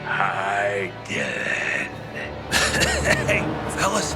Hi, Dylan. Hey, fellas.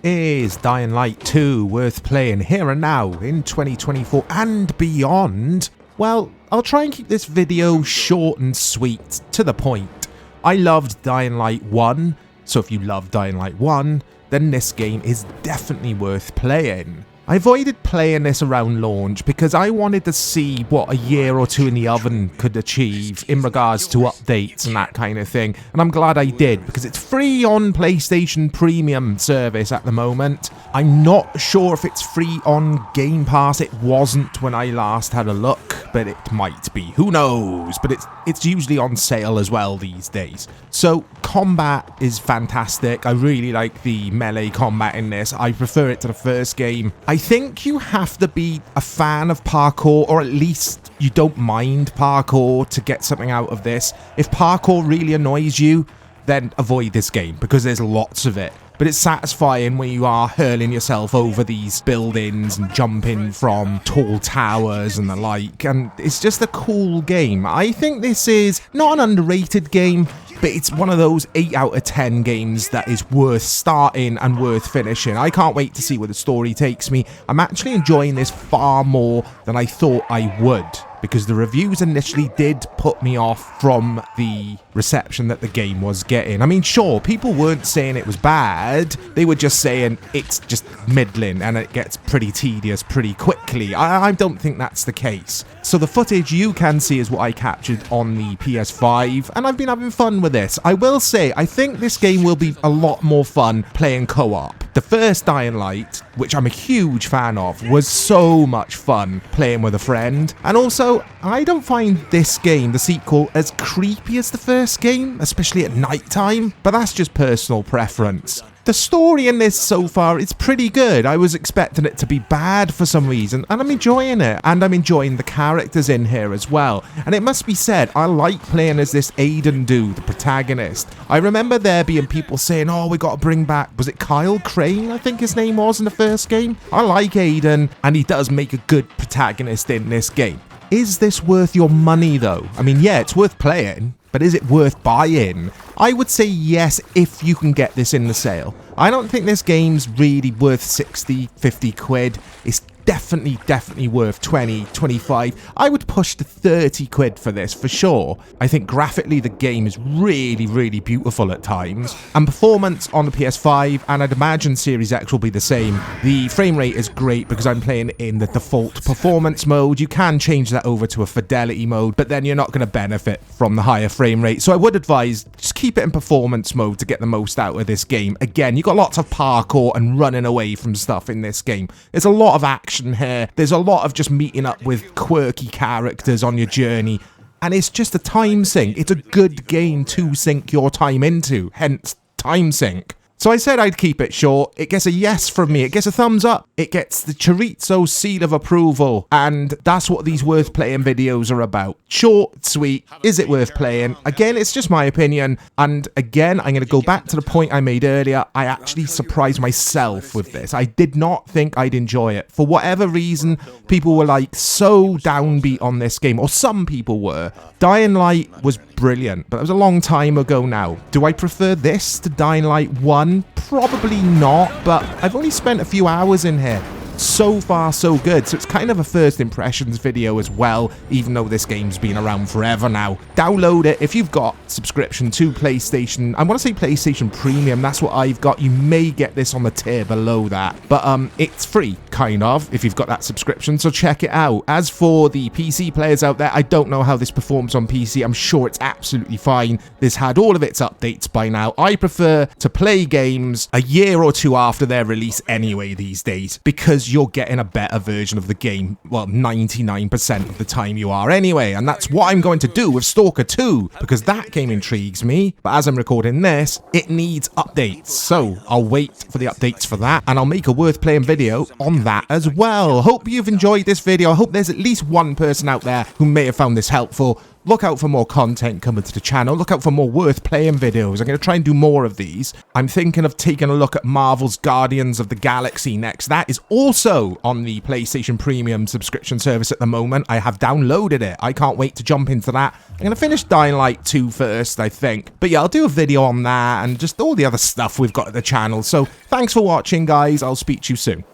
Is Dying Light 2 worth playing here and now in 2024 and beyond? Well, I'll try and keep this video short and sweet, to the point. I loved Dying Light 1, so if you love Dying Light 1, then this game is definitely worth playing. I avoided playing this around launch because I wanted to see what a year or two in the oven could achieve in regards to updates and that kind of thing, and I'm glad I did because it's free on PlayStation Premium service at the moment. I'm not sure if it's free on Game Pass. It wasn't when I last had a look, but it might be. Who knows? But it's usually on sale as well these days. So combat is fantastic. I really like the melee combat in this. I prefer it to the first game. I think you have to be a fan of parkour, or at least you don't mind parkour to get something out of this. If parkour really annoys you, then avoid this game because there's lots of it. But it's satisfying when you are hurling yourself over these buildings and jumping from tall towers and the like, and it's just a cool game. I think this is not an underrated game, but it's one of those 8 out of 10 games that is worth starting and worth finishing. I can't wait to see where the story takes me. I'm actually enjoying this far more than I thought I would, because the reviews initially did put me off from the reception that the game was getting. I mean, sure, people weren't saying it was bad, they were just saying it's just middling and it gets pretty tedious pretty quickly. I don't think that's the case. So the footage you can see is what I captured on the PS5, and I've been having fun with this. I will say, I think this game will be a lot more fun playing co-op. The first Dying Light, which I'm a huge fan of, was so much fun playing with a friend. And also, I don't find this game, the sequel, as creepy as the first game, especially at night time, but that's just personal preference. The story in this so far is pretty good. I was expecting it to be bad for some reason, and I'm enjoying it. And I'm enjoying the characters in here as well. And it must be said, I like playing as this Aiden dude, the protagonist. I remember there being people saying, oh, we got to bring back, was it Kyle Crane, I think his name was in the first game? I like Aiden, and he does make a good protagonist in this game. Is this worth your money though? I mean, yeah, it's worth playing, but is it worth buying? I would say yes if you can get this in the sale. I don't think this game's really worth 60, 50 quid. It's definitely worth 20, 25. I would push to 30 quid for this for sure. I think graphically the game is really beautiful at times, and performance on the PS5, and I'd imagine Series X will be the same. The frame rate is great because I'm playing in the default performance mode. You can change that over to a fidelity mode, but then you're not going to benefit from the higher frame rate. So I would advise just keep it in performance mode to get the most out of this game. Again, you got lots of parkour and running away from stuff in this game. There's a lot of action here. There's a lot of just meeting up with quirky characters on your journey, and it's just a time sink. It's a good game to sink your time into, hence time sink. So I said I'd keep it short. It gets a yes from me. It gets a thumbs up. It gets the chorizo seal of approval. And that's what these worth playing videos are about. Short, sweet. Is it worth playing? Again, it's just my opinion. And again, I'm going to go back to the point I made earlier. I actually surprised myself with this. I did not think I'd enjoy it. For whatever reason, people were like so downbeat on this game. Or some people were. Dying Light was brilliant, but that was a long time ago now. Do I prefer this to Dying Light 1? Probably not, but I've only spent a few hours in here. So far, so good. So it's kind of a first impressions video as well, even though this game's been around forever now. Download it if you've got subscription to PlayStation. I want to say PlayStation Premium. That's what I've got. You may get this on the tier below that, but it's free, kind of, if you've got that subscription. So check it out. As for the PC players out there, I don't know how this performs on PC. I'm sure it's absolutely fine. This had all of its updates by now. I prefer to play games a year or two after their release anyway these days, because you're getting a better version of the game. Well, 99% of the time you are anyway, and that's what I'm going to do with Stalker 2, because that game intrigues me. But as I'm recording this, it needs updates, so I'll wait for the updates for that, and I'll make a worth playing video on that as well. Hope you've enjoyed this video. I hope there's at least one person out there who may have found this helpful. look out for more content coming to the channel. Look out for more worth playing videos. I'm going to try and do more of these. I'm thinking of taking a look at Marvel's Guardians of the Galaxy next. That is also on the PlayStation Premium subscription service at the moment. I have downloaded it. I can't wait to jump into that. I'm going to finish Dying Light 2 first, I think. But yeah, I'll do a video on that and just all the other stuff we've got at the channel. So thanks for watching, guys. I'll speak to you soon.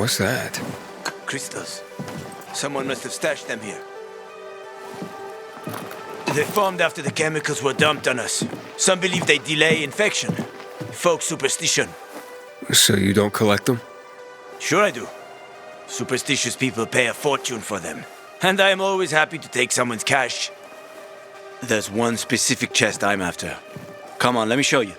What's that? Crystals. Someone must have stashed them here. They formed after the chemicals were dumped on us. Some believe they delay infection. Folk superstition. So you don't collect them? Sure I do. Superstitious people pay a fortune for them. And I am always happy to take someone's cash. There's one specific chest I'm after. Come on, let me show you.